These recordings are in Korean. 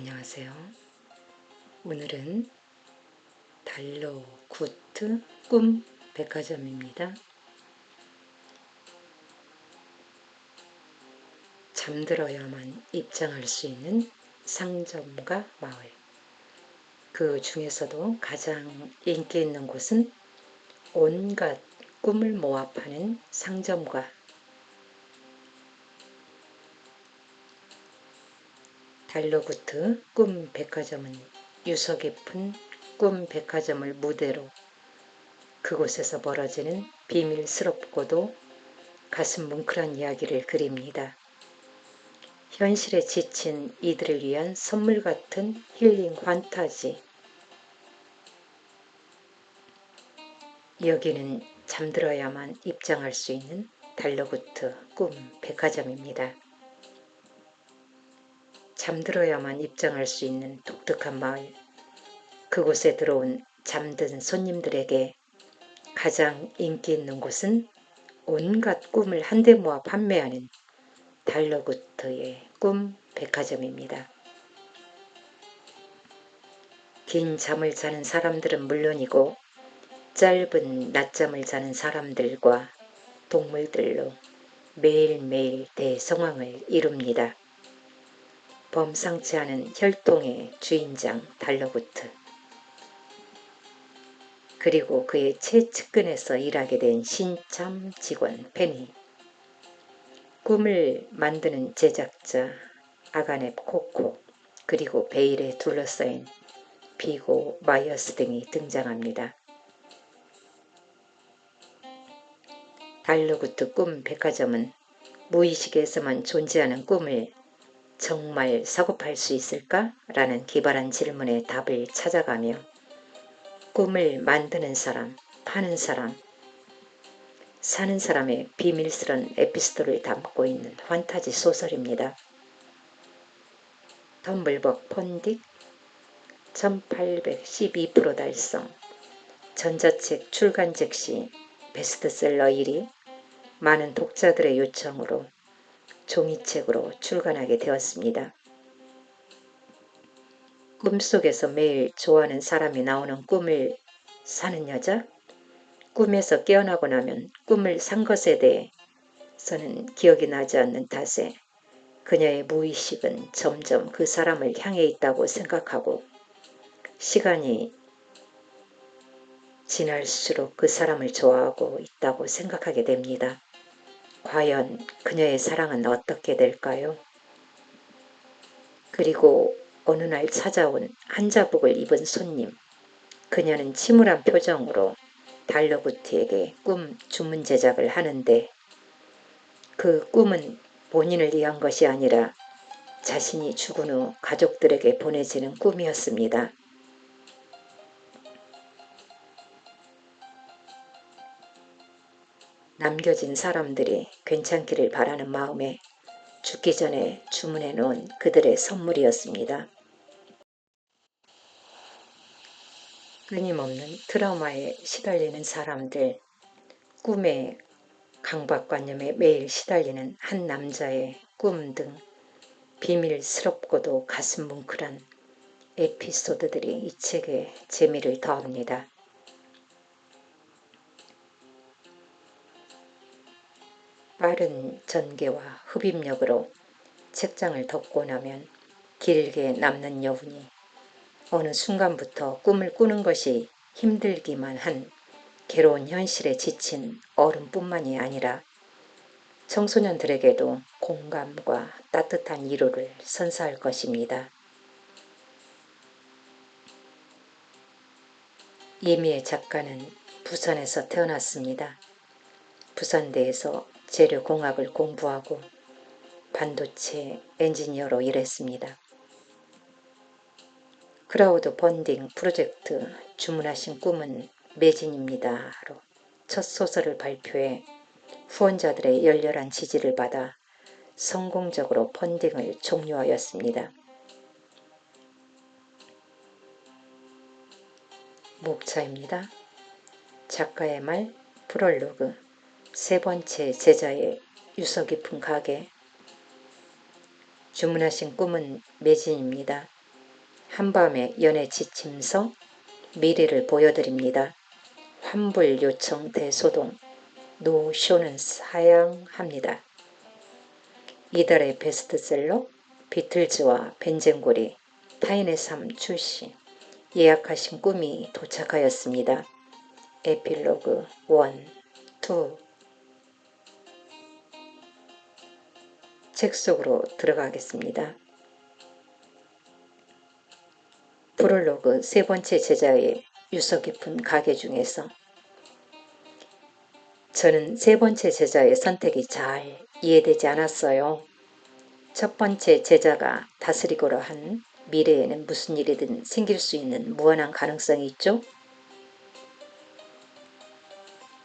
안녕하세요. 오늘은 달러구트 꿈 백화점입니다. 잠들어야만 입장할 수 있는 상점과 마을. 그 중에서도 가장 인기 있는 곳은 온갖 꿈을 모아 파는 상점과 달러구트 꿈 백화점은 유서 깊은 꿈 백화점을 무대로 그곳에서 벌어지는 비밀스럽고도 가슴 뭉클한 이야기를 그립니다. 현실에 지친 이들을 위한 선물 같은 힐링 환타지. 여기는 잠들어야만 입장할 수 있는 달러구트 꿈 백화점입니다. 잠들어야만 입장할 수 있는 독특한 마을. 그곳에 들어온 잠든 손님들에게 가장 인기 있는 곳은 온갖 꿈을 한데 모아 판매하는 달러구트의 꿈 백화점입니다. 긴 잠을 자는 사람들은 물론이고 짧은 낮잠을 자는 사람들과 동물들로 매일매일 대성황을 이룹니다. 범상치 않은 혈통의 주인장 달러구트, 그리고 그의 최측근에서 일하게 된 신참 직원 페니, 꿈을 만드는 제작자 아가넵 코코, 그리고 베일에 둘러싸인 비고 마이어스 등이 등장합니다. 달러구트 꿈 백화점은 무의식에서만 존재하는 꿈을 정말 사고팔 수 있을까? 라는 기발한 질문에 답을 찾아가며 꿈을 만드는 사람, 파는 사람, 사는 사람의 비밀스런 에피소드를 담고 있는 환타지 소설입니다. 텀블벅 펀딕 1812% 달성, 전자책 출간 즉시 베스트셀러 1위, 많은 독자들의 요청으로 종이책으로 출간하게 되었습니다. 꿈속에서 매일 좋아하는 사람이 나오는 꿈을 사는 여자? 꿈에서 깨어나고 나면 꿈을 산 것에 대해서는 기억이 나지 않는 탓에 그녀의 무의식은 점점 그 사람을 향해 있다고 생각하고 시간이 지날수록 그 사람을 좋아하고 있다고 생각하게 됩니다. 과연 그녀의 사랑은 어떻게 될까요? 그리고 어느 날 찾아온 한자복을 입은 손님, 그녀는 침울한 표정으로 달러구트에게 꿈 주문 제작을 하는데 그 꿈은 본인을 위한 것이 아니라 자신이 죽은 후 가족들에게 보내지는 꿈이었습니다. 남겨진 사람들이 괜찮기를 바라는 마음에 죽기 전에 주문해 놓은 그들의 선물이었습니다. 끊임없는 트라우마에 시달리는 사람들, 꿈의 강박관념에 매일 시달리는 한 남자의 꿈 등 비밀스럽고도 가슴 뭉클한 에피소드들이 이 책에 재미를 더합니다. 빠른 전개와 흡입력으로 책장을 덮고 나면 길게 남는 여운이 어느 순간부터 꿈을 꾸는 것이 힘들기만 한 괴로운 현실에 지친 어른뿐만이 아니라 청소년들에게도 공감과 따뜻한 위로를 선사할 것입니다. 이미애 작가는 부산에서 태어났습니다. 부산대에서 재료공학을 공부하고 반도체 엔지니어로 일했습니다. 크라우드 펀딩 프로젝트 주문하신 꿈은 매진입니다로 첫 소설을 발표해 후원자들의 열렬한 지지를 받아 성공적으로 펀딩을 종료하였습니다. 목차입니다. 작가의 말 프롤로그, 세 번째 제자의 유서 깊은 가게. 주문하신 꿈은 매진입니다. 한밤의 연애 지침서 미래를 보여드립니다. 환불 요청 대소동 노쇼는 사양합니다. 이달의 베스트셀러 비틀즈와 벤젠골이 타인의 삶 출시 예약하신 꿈이 도착하였습니다. 에필로그 1, 2 책 속으로 들어가겠습니다. 프롤로그 세 번째 제자의 유서 깊은 가계 중에서 저는 세 번째 제자의 선택이 잘 이해되지 않았어요. 첫 번째 제자가 다스리고라 한 미래에는 무슨 일이든 생길 수 있는 무한한 가능성이 있죠.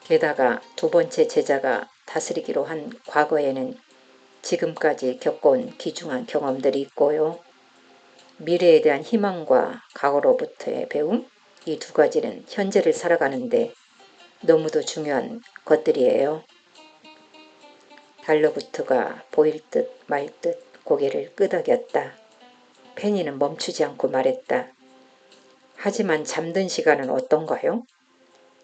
게다가 두 번째 제자가 다스리기로 한 과거에는 지금까지 겪어온 귀중한 경험들이 있고요. 미래에 대한 희망과 과거로부터의 배움, 이 두 가지는 현재를 살아가는데 너무도 중요한 것들이에요. 달러부트가 보일 듯 말 듯 고개를 끄덕였다. 페니는 멈추지 않고 말했다. 하지만 잠든 시간은 어떤가요?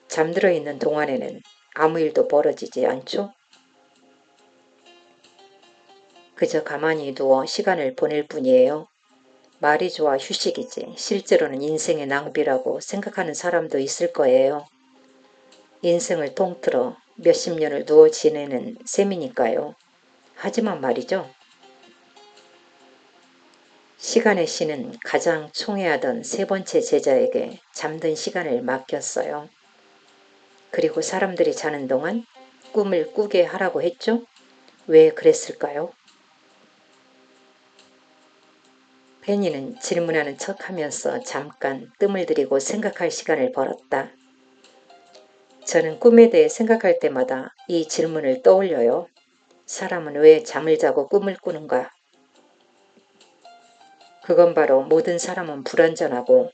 잠들어 있는 동안에는 아무 일도 벌어지지 않죠? 그저 가만히 누워 시간을 보낼 뿐이에요. 말이 좋아 휴식이지 실제로는 인생의 낭비라고 생각하는 사람도 있을 거예요. 인생을 통틀어 몇십 년을 누워 지내는 셈이니까요. 하지만 말이죠. 시간의 신은 가장 총애하던 세 번째 제자에게 잠든 시간을 맡겼어요. 그리고 사람들이 자는 동안 꿈을 꾸게 하라고 했죠? 왜 그랬을까요? 페니는 질문하는 척하면서 잠깐 뜸을 들이고 생각할 시간을 벌었다. 저는 꿈에 대해 생각할 때마다 이 질문을 떠올려요. 사람은 왜 잠을 자고 꿈을 꾸는가? 그건 바로 모든 사람은 불완전하고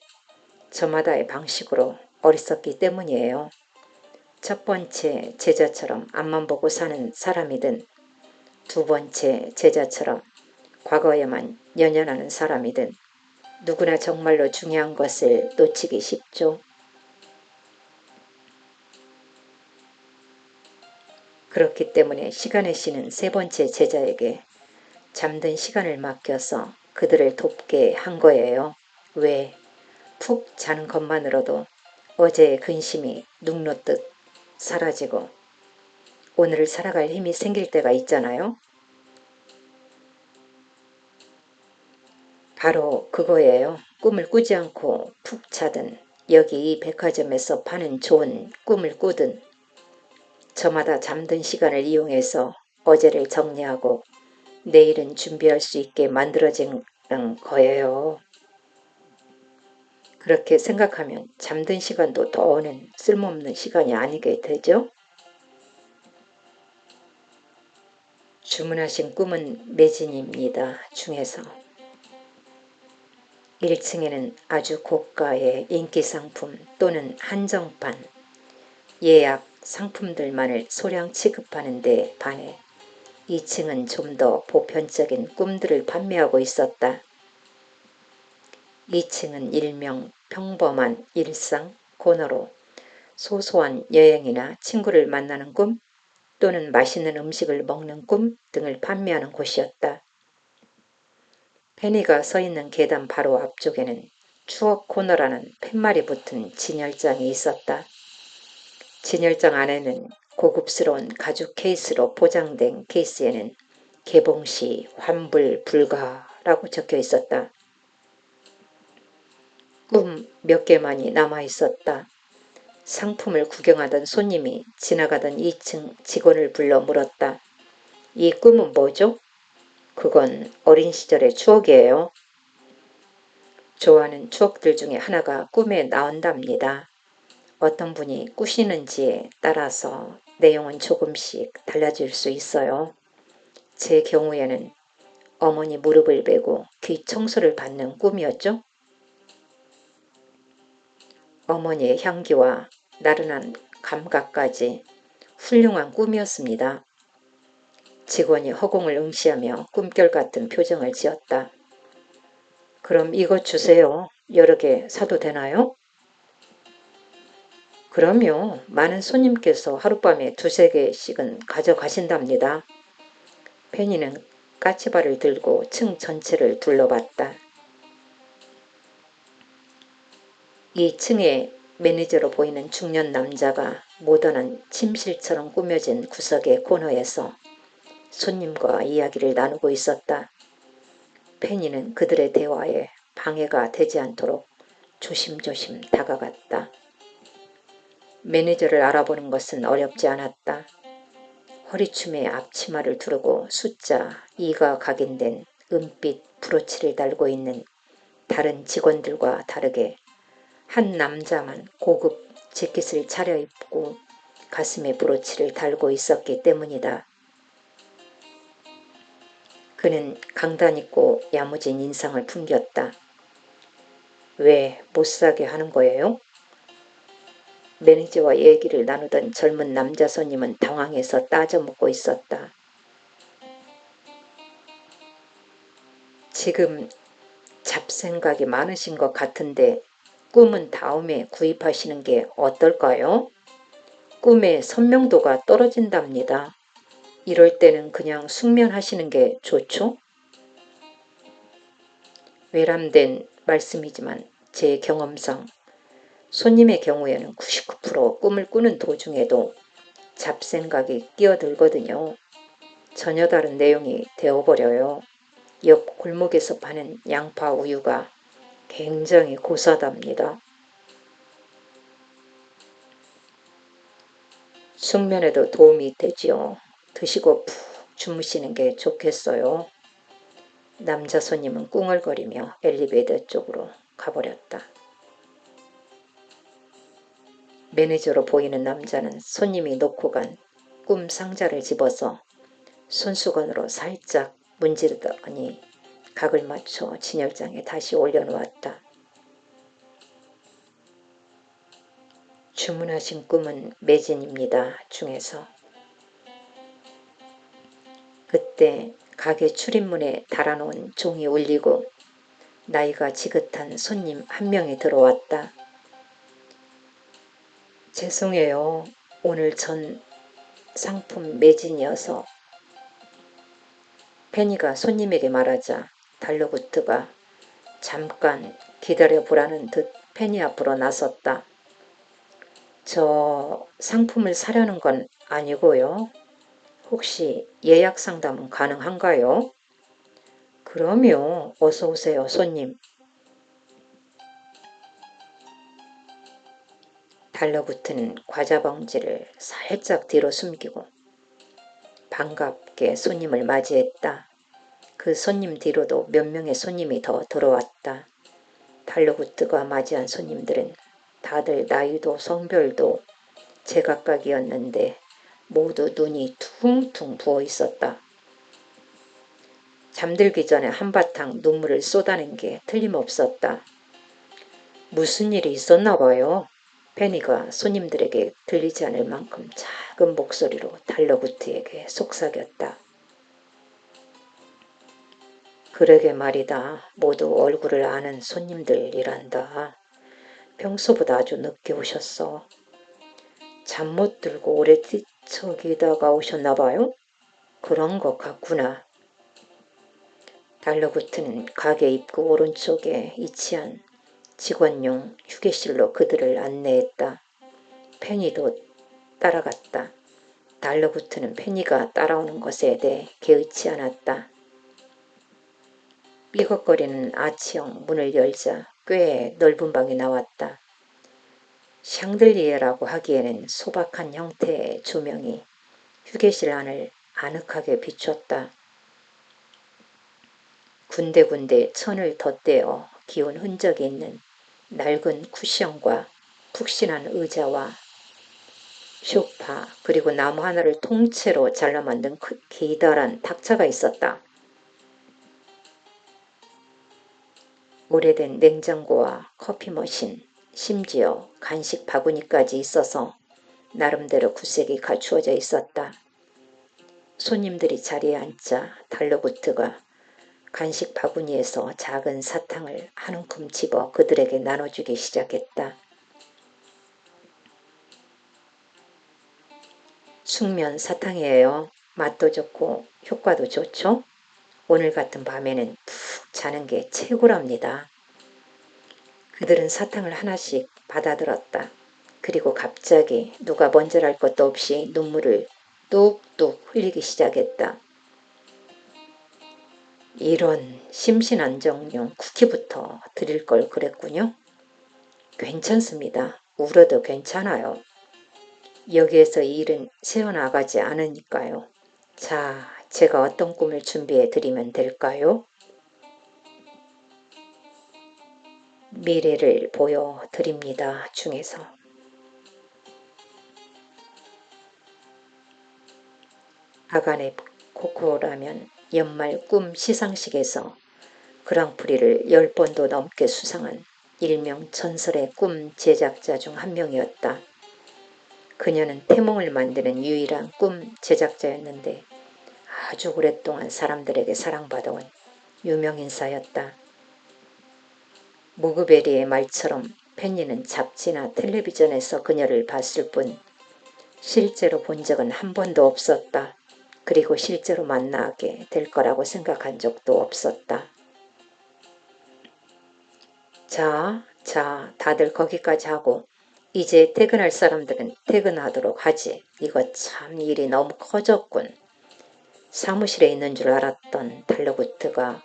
저마다의 방식으로 어리석기 때문이에요. 첫 번째 제자처럼 앞만 보고 사는 사람이든 두 번째 제자처럼 과거에만 연연하는 사람이든 누구나 정말로 중요한 것을 놓치기 쉽죠. 그렇기 때문에 시간의 신은 세 번째 제자에게 잠든 시간을 맡겨서 그들을 돕게 한 거예요. 왜? 푹 자는 것만으로도 어제의 근심이 눅놓듯 사라지고 오늘을 살아갈 힘이 생길 때가 있잖아요. 바로 그거예요. 꿈을 꾸지 않고 푹 자든 여기 이 백화점에서 파는 좋은 꿈을 꾸든 저마다 잠든 시간을 이용해서 어제를 정리하고 내일은 준비할 수 있게 만들어진 거예요. 그렇게 생각하면 잠든 시간도 더는 쓸모없는 시간이 아니게 되죠. 주문하신 꿈은 매진입니다. 중에서 1층에는 아주 고가의 인기 상품 또는 한정판, 예약 상품들만을 소량 취급하는 데 반해 2층은 좀 더 보편적인 꿈들을 판매하고 있었다. 2층은 일명 평범한 일상 코너로 소소한 여행이나 친구를 만나는 꿈 또는 맛있는 음식을 먹는 꿈 등을 판매하는 곳이었다. 페니가 서 있는 계단 바로 앞쪽에는 추억 코너라는 팻말이 붙은 진열장이 있었다. 진열장 안에는 고급스러운 가죽 케이스로 포장된 케이스에는 개봉 시 환불 불가라고 적혀 있었다. 꿈 몇 개만이 남아 있었다. 상품을 구경하던 손님이 지나가던 2층 직원을 불러 물었다. 이 꿈은 뭐죠? 그건 어린 시절의 추억이에요. 좋아하는 추억들 중에 하나가 꿈에 나온답니다. 어떤 분이 꾸시는지에 따라서 내용은 조금씩 달라질 수 있어요. 제 경우에는 어머니 무릎을 베고 귀 청소를 받는 꿈이었죠. 어머니의 향기와 나른한 감각까지 훌륭한 꿈이었습니다. 직원이 허공을 응시하며 꿈결 같은 표정을 지었다. 그럼 이것 주세요. 여러 개 사도 되나요? 그럼요. 많은 손님께서 하룻밤에 두세 개씩은 가져가신답니다. 페니는 까치발을 들고 층 전체를 둘러봤다. 2층에 매니저로 보이는 중년 남자가 모던한 침실처럼 꾸며진 구석의 코너에서 손님과 이야기를 나누고 있었다. 페니는 그들의 대화에 방해가 되지 않도록 조심조심 다가갔다. 매니저를 알아보는 것은 어렵지 않았다. 허리춤에 앞치마를 두르고 숫자 2가 각인된 은빛 브로치를 달고 있는 다른 직원들과 다르게 한 남자만 고급 재킷을 차려입고 가슴에 브로치를 달고 있었기 때문이다. 그는 강단있고 야무진 인상을 풍겼다. 왜 못 사게 하는 거예요? 매니저와 얘기를 나누던 젊은 남자 손님은 당황해서 따져묻고 있었다. 지금 잡생각이 많으신 것 같은데 꿈은 다음에 구입하시는 게 어떨까요? 꿈의 선명도가 떨어진답니다. 이럴 때는 그냥 숙면하시는 게 좋죠? 외람된 말씀이지만 제 경험상 손님의 경우에는 99% 꿈을 꾸는 도중에도 잡생각이 끼어들거든요. 전혀 다른 내용이 되어버려요. 옆 골목에서 파는 양파 우유가 굉장히 고사답니다. 숙면에도 도움이 되지요. 드시고 푹 주무시는 게 좋겠어요. 남자 손님은 꿍얼거리며 엘리베이터 쪽으로 가버렸다. 매니저로 보이는 남자는 손님이 놓고 간 꿈 상자를 집어서 손수건으로 살짝 문지르더니 각을 맞춰 진열장에 다시 올려놓았다. 주문하신 꿈은 매진입니다. 중에서 그때 가게 출입문에 달아놓은 종이 울리고 나이가 지긋한 손님 한 명이 들어왔다. 죄송해요. 오늘 전 상품 매진이어서. 페니가 손님에게 말하자 달러구트가 잠깐 기다려보라는 듯 페니 앞으로 나섰다. 저 상품을 사려는 건 아니고요. 혹시 예약 상담은 가능한가요? 그럼요. 어서 오세요, 손님. 달러구트는 과자 봉지를 살짝 뒤로 숨기고 반갑게 손님을 맞이했다. 그 손님 뒤로도 몇 명의 손님이 더 들어왔다. 달러구트가 맞이한 손님들은 다들 나이도 성별도 제각각이었는데 모두 눈이 퉁퉁 부어 있었다. 잠들기 전에 한바탕 눈물을 쏟아낸 게 틀림없었다. 무슨 일이 있었나 봐요. 페니가 손님들에게 들리지 않을 만큼 작은 목소리로 달러구트에게 속삭였다. 그러게 말이다. 모두 얼굴을 아는 손님들이란다. 평소보다 아주 늦게 오셨어. 잠 못 들고 오래 뒤척이다가 오셨나 봐요? 그런 것 같구나. 달러구트는 가게 입구 오른쪽에 위치한 직원용 휴게실로 그들을 안내했다. 페니도 따라갔다. 달러구트는 페니가 따라오는 것에 대해 개의치 않았다. 삐걱거리는 아치형 문을 열자 꽤 넓은 방이 나왔다. 샹들리에라고 하기에는 소박한 형태의 조명이 휴게실 안을 아늑하게 비췄다. 군데군데 천을 덧대어 기운 흔적이 있는 낡은 쿠션과 푹신한 의자와 소파 그리고 나무 하나를 통째로 잘라 만든 기다란 탁자가 있었다. 오래된 냉장고와 커피 머신, 심지어 간식 바구니까지 있어서 나름대로 구색이 갖추어져 있었다. 손님들이 자리에 앉자 달러구트가 간식 바구니에서 작은 사탕을 한 움큼 집어 그들에게 나눠주기 시작했다. 숙면 사탕이에요. 맛도 좋고 효과도 좋죠? 오늘 같은 밤에는 푹 자는 게 최고랍니다. 그들은 사탕을 하나씩 받아들었다. 그리고 갑자기 누가 먼저랄 것도 없이 눈물을 뚝뚝 흘리기 시작했다. 이런 심신안정용 쿠키부터 드릴 걸 그랬군요. 괜찮습니다. 울어도 괜찮아요. 여기에서 이 일은 새어나가지 않으니까요. 자, 제가 어떤 꿈을 준비해 드리면 될까요? 미래를 보여드립니다. 중에서 아가네 코코라면 연말 꿈 시상식에서 그랑프리를 10번도 넘게 수상한 일명 전설의 꿈 제작자 중 한 명이었다. 그녀는 태몽을 만드는 유일한 꿈 제작자였는데 아주 오랫동안 사람들에게 사랑받아온 유명인사였다. 무그베리의 말처럼 펜니는 잡지나 텔레비전에서 그녀를 봤을 뿐 실제로 본 적은 한 번도 없었다. 그리고 실제로 만나게 될 거라고 생각한 적도 없었다. 자, 다들 거기까지 하고 이제 퇴근할 사람들은 퇴근하도록 하지. 이거 참 일이 너무 커졌군. 사무실에 있는 줄 알았던 달러구트가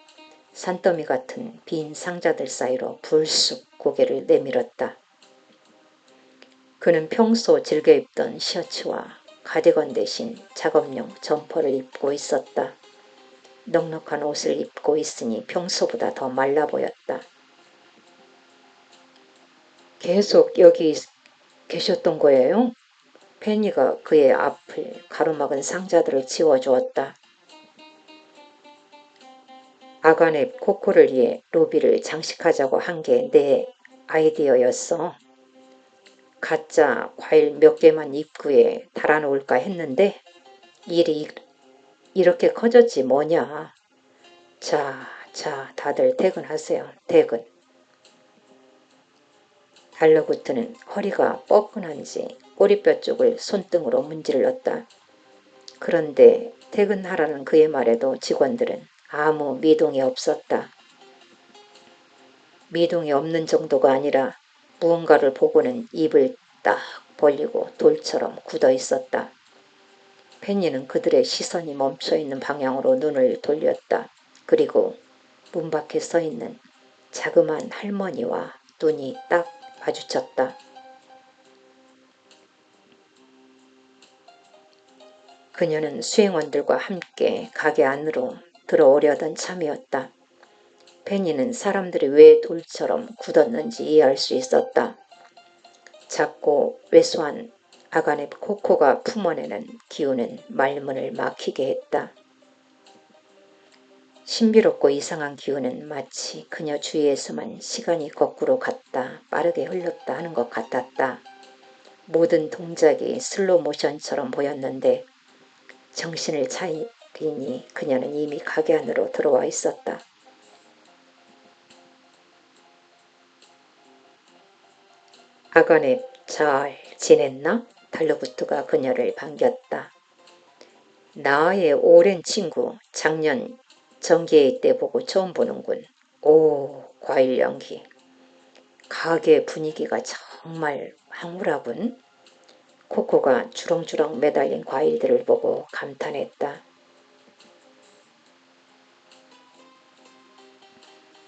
산더미 같은 빈 상자들 사이로 불쑥 고개를 내밀었다. 그는 평소 즐겨 입던 셔츠와 가디건 대신 작업용 점퍼를 입고 있었다. 넉넉한 옷을 입고 있으니 평소보다 더 말라 보였다. 계속 여기 계셨던 거예요? 페니가 그의 앞을 가로막은 상자들을 치워주었다. 아간의 코코를 위해 로비를 장식하자고 한 게 내 아이디어였어. 가짜 과일 몇 개만 입구에 달아놓을까 했는데 일이 이렇게 커졌지 뭐냐. 자, 다들 퇴근하세요. 퇴근. 달러구트는 허리가 뻐근한지 꼬리뼈 쪽을 손등으로 문질렀다. 그런데 퇴근하라는 그의 말에도 직원들은 아무 미동이 없었다. 미동이 없는 정도가 아니라 무언가를 보고는 입을 딱 벌리고 돌처럼 굳어 있었다. 펜니는 그들의 시선이 멈춰있는 방향으로 눈을 돌렸다. 그리고 문 밖에 서있는 자그마한 할머니와 눈이 딱 마주쳤다. 그녀는 수행원들과 함께 가게 안으로 들어오려던 참이었다. 펜니는 사람들이 왜 돌처럼 굳었는지 이해할 수 있었다. 작고 왜소한 아간의 코코가 품어내는 기운은 말문을 막히게 했다. 신비롭고 이상한 기운은 마치 그녀 주위에서만 시간이 거꾸로 갔다 빠르게 흘렀다 하는 것 같았다. 모든 동작이 슬로 모션처럼 보였는데 정신을 차리니 그녀는 이미 가게 안으로 들어와 있었다. 아가네 잘 지냈나? 달러구트가 그녀를 반겼다. 나의 오랜 친구 작년 정기회의 때 보고 처음 보는군. 오, 과일 연기. 가게 분위기가 정말 황홀하군. 코코가 주렁주렁 매달린 과일들을 보고 감탄했다.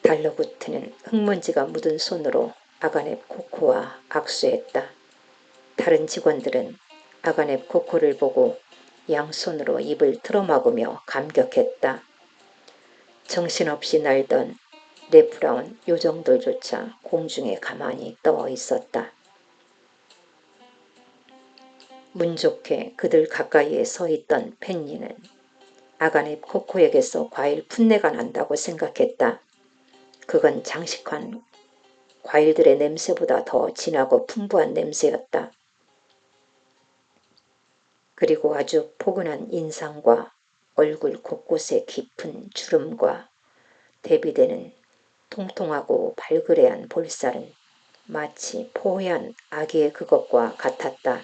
달러구트는 흙먼지가 묻은 손으로 아가넵 코코와 악수했다. 다른 직원들은 아가넵 코코를 보고 양손으로 입을 틀어막으며 감격했다. 정신없이 날던 레프라운 요정들조차 공중에 가만히 떠 있었다. 운 좋게 그들 가까이에 서 있던 펜니는 아가넵 코코에게서 과일 풋내가 난다고 생각했다. 그건 장식한 과일들의 냄새보다 더 진하고 풍부한 냄새였다. 그리고 아주 포근한 인상과 얼굴 곳곳에 깊은 주름과 대비되는 통통하고 발그레한 볼살은 마치 포얀 아기의 그것과 같았다.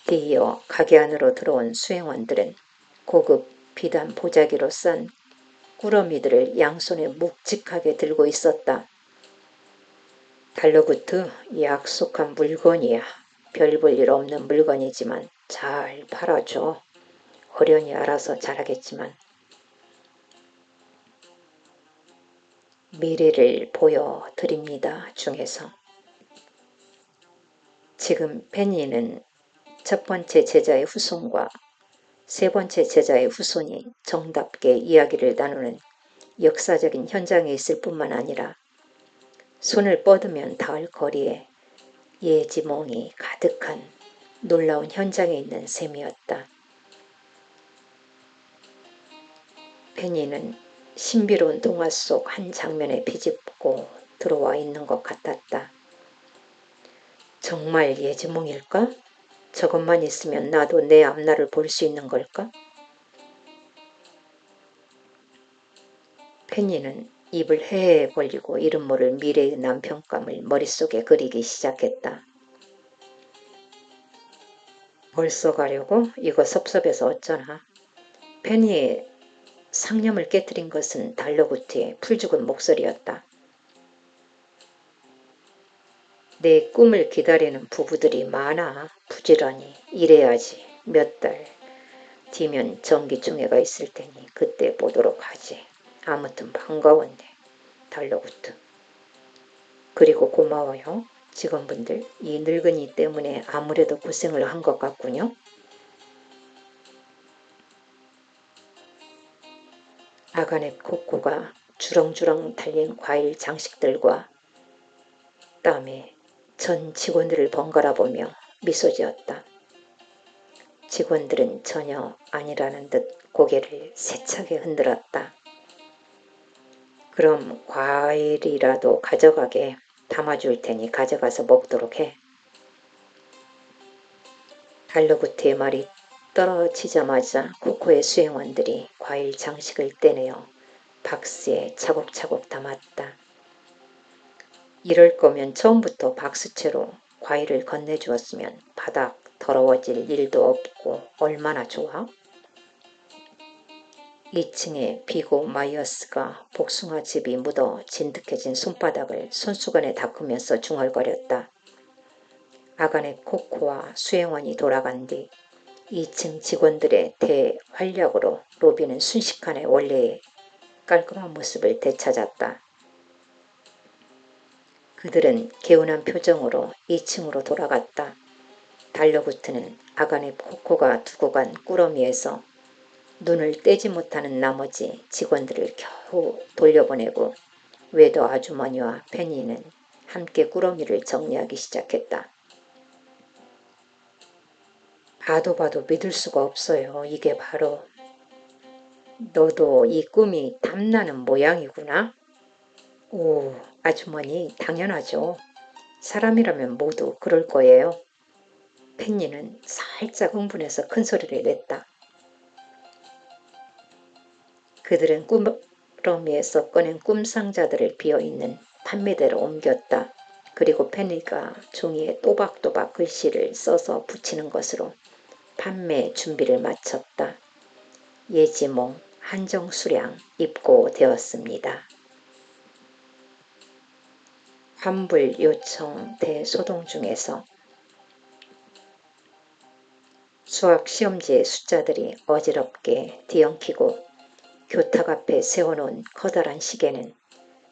뒤이어 가게 안으로 들어온 수행원들은 고급 비단 보자기로 싼 꾸러미들을 양손에 묵직하게 들고 있었다. 달러구트, 약속한 물건이야. 별 볼 일 없는 물건이지만 잘 팔아줘. 어련히 알아서 잘하겠지만. 미래를 보여드립니다. 중에서. 지금 펜니는 첫 번째 제자의 후손과 세 번째 제자의 후손이 정답게 이야기를 나누는 역사적인 현장에 있을 뿐만 아니라 손을 뻗으면 닿을 거리에 예지몽이 가득한 놀라운 현장에 있는 셈이었다. 펜니는 신비로운 동화 속 한 장면에 비집고 들어와 있는 것 같았다. 정말 예지몽일까? 저것만 있으면 나도 내 앞날을 볼 수 있는 걸까? 펜니는 입을 헤헤 벌리고 이름 모를 미래의 남편감을 머릿속에 그리기 시작했다. 벌써 가려고? 이거 섭섭해서 어쩌나. 펜니의 상념을 깨뜨린 것은 달러구트의 풀죽은 목소리였다. 내 꿈을 기다리는 부부들이 많아. 부지런히 일해야지. 몇 달 뒤면 정기총회가 있을 테니 그때 보도록 하지. 아무튼 반가웠네. 달러구트. 그리고 고마워요. 직원분들. 이 늙은이 때문에 아무래도 고생을 한 것 같군요. 아가네 코코가 주렁주렁 달린 과일 장식들과 땀에 전 직원들을 번갈아 보며 미소 지었다. 직원들은 전혀 아니라는 듯 고개를 세차게 흔들었다. 그럼 과일이라도 가져가게. 담아줄 테니 가져가서 먹도록 해. 달러구트의 말이 떨어지자마자 코코의 수행원들이 과일 장식을 떼내어 박스에 차곡차곡 담았다. 이럴 거면 처음부터 박스채로 과일을 건네주었으면 바닥 더러워질 일도 없고 얼마나 좋아? 2층에 비고 마이어스가 복숭아즙이 묻어 진득해진 손바닥을 손수건에 닦으면서 중얼거렸다. 아가네 코코와 수행원이 돌아간 뒤 2층 직원들의 대활약으로 로비는 순식간에 원래의 깔끔한 모습을 되찾았다. 그들은 개운한 표정으로 2층으로 돌아갔다. 달러구트는 아가네 코코가 두고 간 꾸러미에서 눈을 떼지 못하는 나머지 직원들을 겨우 돌려보내고 웨더 아주머니와 펜니는 함께 꾸러미를 정리하기 시작했다. 봐도 믿을 수가 없어요. 이게 바로 너도 이 꿈이 탐나는 모양이구나. 오, 아주머니 당연하죠. 사람이라면 모두 그럴 거예요. 펜니는 살짝 흥분해서 큰 소리를 냈다. 그들은 꾸러미에서 꺼낸 꿈상자들을 비어있는 판매대로 옮겼다. 그리고 펜니가 종이에 또박또박 글씨를 써서 붙이는 것으로 판매 준비를 마쳤다. 예지몽 한정수량 입고되었습니다. 환불 요청 대소동 중에서 수학 시험지의 숫자들이 어지럽게 뒤엉키고 교탁 앞에 세워놓은 커다란 시계는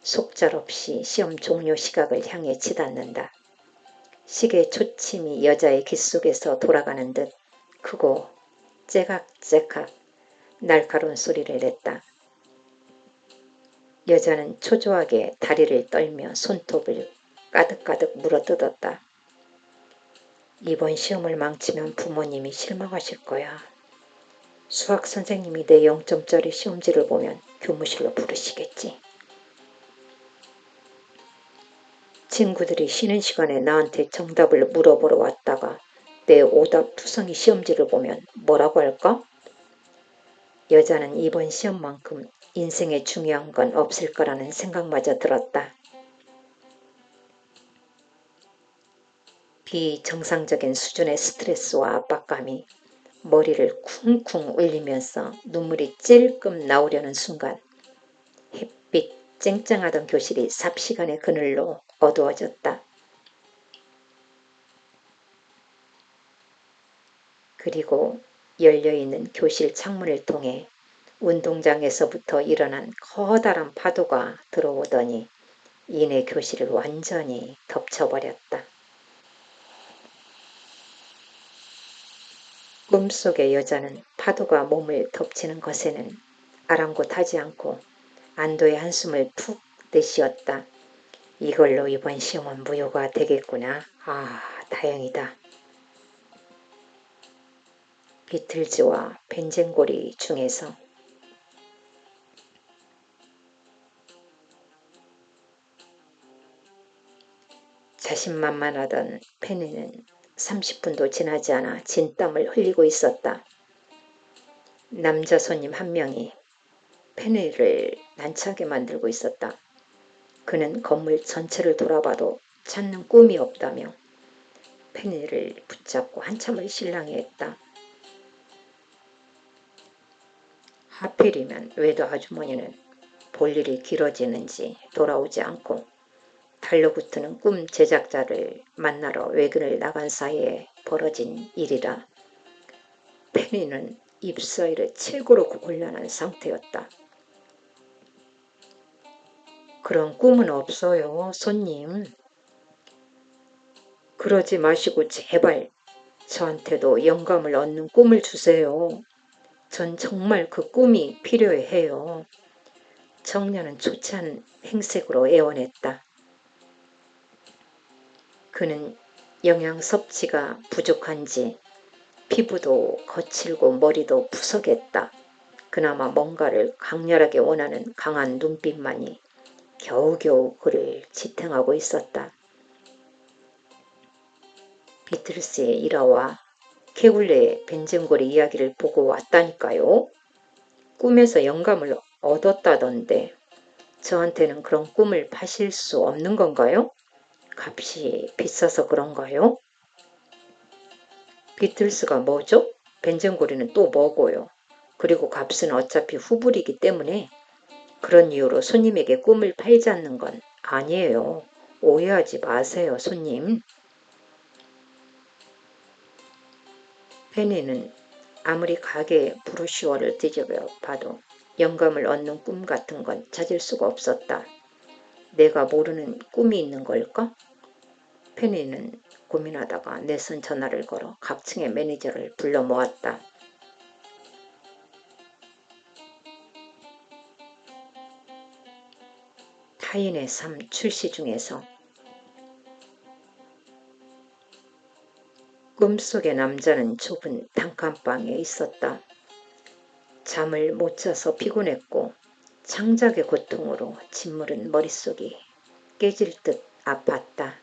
속절없이 시험 종료 시각을 향해 치닫는다. 시계 초침이 여자의 귓 속에서 돌아가는 듯 크고 째각째각 날카로운 소리를 냈다. 여자는 초조하게 다리를 떨며 손톱을 까득까득 물어뜯었다. 이번 시험을 망치면 부모님이 실망하실 거야. 수학 선생님이 내 0점짜리 시험지를 보면 교무실로 부르시겠지. 친구들이 쉬는 시간에 나한테 정답을 물어보러 왔다가 내 오답 투성이 시험지를 보면 뭐라고 할까? 여자는 이번 시험만큼 인생에 중요한 건 없을 거라는 생각마저 들었다. 비정상적인 수준의 스트레스와 압박감이 머리를 쿵쿵 울리면서 눈물이 찔끔 나오려는 순간 햇빛 쨍쨍하던 교실이 삽시간의 그늘로 어두워졌다. 그리고 열려있는 교실 창문을 통해 운동장에서부터 일어난 커다란 파도가 들어오더니 이내 교실을 완전히 덮쳐버렸다. 꿈속의 여자는 파도가 몸을 덮치는 것에는 아랑곳하지 않고 안도의 한숨을 푹 내쉬었다. 이걸로 이번 시험은 무효가 되겠구나. 아, 다행이다. 비틀즈와 벤젠고리 중에서 자신만만하던 페니는 30분도 지나지 않아 진땀을 흘리고 있었다. 남자 손님 한 명이 페니를 난처하게 만들고 있었다. 그는 건물 전체를 돌아봐도 찾는 꿈이 없다며 페니를 붙잡고 한참을 실랑이했다. 하필이면 외도 아주머니는 볼일이 길어지는지 돌아오지 않고 달러붙는 꿈 제작자를 만나러 외근을 나간 사이에 벌어진 일이라 페니는 입사일에 최고로 곤란한 상태였다. 그런 꿈은 없어요, 손님. 그러지 마시고 제발 저한테도 영감을 얻는 꿈을 주세요. 전 정말 그 꿈이 필요해요. 청년은 초췌한 행색으로 애원했다. 그는 영양 섭취가 부족한지 피부도 거칠고 머리도 푸석했다. 그나마 뭔가를 강렬하게 원하는 강한 눈빛만이 겨우겨우 그를 지탱하고 있었다. 비틀스의 일화와 케굴레의 벤젠고리 이야기를 보고 왔다니까요. 꿈에서 영감을 얻었다던데 저한테는 그런 꿈을 파실 수 없는 건가요? 값이 비싸서 그런가요? 비틀스가 뭐죠? 벤젠고리는 또 뭐고요? 그리고 값은 어차피 후불이기 때문에 그런 이유로 손님에게 꿈을 팔지 않는 건 아니에요. 오해하지 마세요, 손님. 페니는 아무리 가게의 브로슈어를 뒤집어 봐도 영감을 얻는 꿈 같은 건 찾을 수가 없었다. 내가 모르는 꿈이 있는 걸까? 페니는 고민하다가 내선 전화를 걸어 각층의 매니저를 불러 모았다. 타인의 삶 출시 중에서 꿈속의 남자는 좁은 단칸방에 있었다. 잠을 못 자서 피곤했고 창작의 고통으로 짓무른 머릿속이 깨질 듯 아팠다.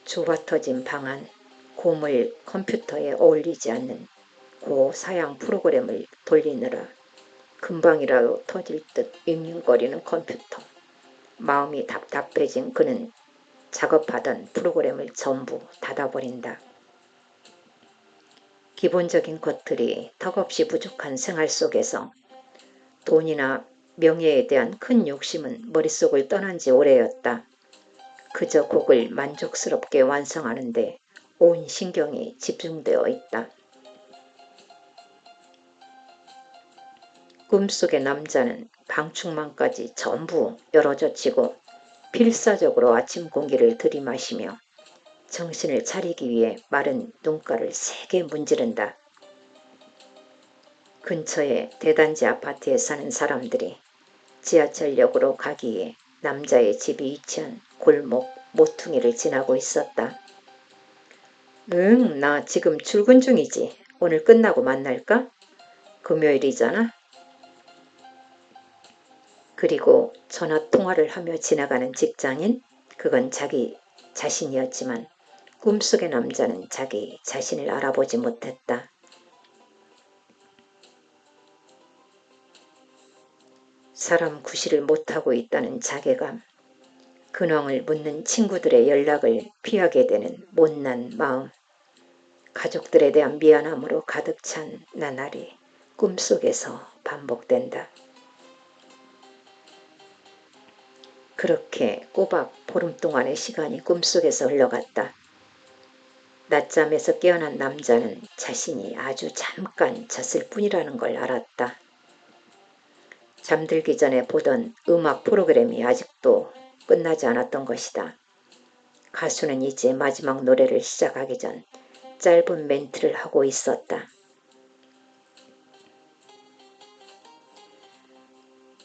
좁아터진 방 안 고물 컴퓨터에 어울리지 않는 고사양 프로그램을 돌리느라 금방이라도 터질 듯 윙윙거리는 컴퓨터. 마음이 답답해진 그는 작업하던 프로그램을 전부 닫아버린다. 기본적인 것들이 턱없이 부족한 생활 속에서 돈이나 명예에 대한 큰 욕심은 머릿속을 떠난 지 오래였다. 그저 곡을 만족스럽게 완성하는데 온 신경이 집중되어 있다. 꿈속의 남자는 방충망까지 전부 열어젖히고 필사적으로 아침 공기를 들이마시며 정신을 차리기 위해 마른 눈가를 세게 문지른다. 근처의 대단지 아파트에 사는 사람들이 지하철역으로 가기에 남자의 집이 위치한 골목 모퉁이를 지나고 있었다. 응, 나 지금 출근 중이지. 오늘 끝나고 만날까? 금요일이잖아. 그리고 전화 통화를 하며 지나가는 직장인? 그건 자기 자신이었지만 꿈속의 남자는 자기 자신을 알아보지 못했다. 사람 구실을 못하고 있다는 자괴감, 근황을 묻는 친구들의 연락을 피하게 되는 못난 마음, 가족들에 대한 미안함으로 가득 찬 나날이 꿈속에서 반복된다. 그렇게 꼬박 보름 동안의 시간이 꿈속에서 흘러갔다. 낮잠에서 깨어난 남자는 자신이 아주 잠깐 잤을 뿐이라는 걸 알았다. 잠들기 전에 보던 음악 프로그램이 아직도 끝나지 않았던 것이다. 가수는 이제 마지막 노래를 시작하기 전 짧은 멘트를 하고 있었다.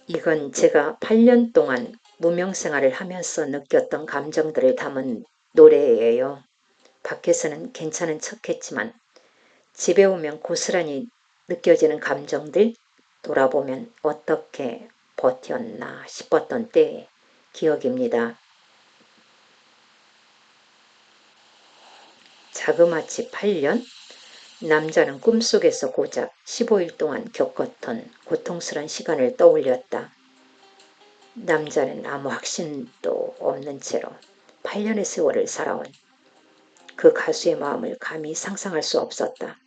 이건 제가 8년 동안 무명생활을 하면서 느꼈던 감정들을 담은 노래예요. 밖에서는 괜찮은 척했지만 집에 오면 고스란히 느껴지는 감정들, 돌아보면 어떻게 버텼나 싶었던 때의 기억입니다. 자그마치 8년? 남자는 꿈속에서 고작 15일 동안 겪었던 고통스런 시간을 떠올렸다. 남자는 아무 확신도 없는 채로 8년의 세월을 살아온 그 가수의 마음을 감히 상상할 수 없었다.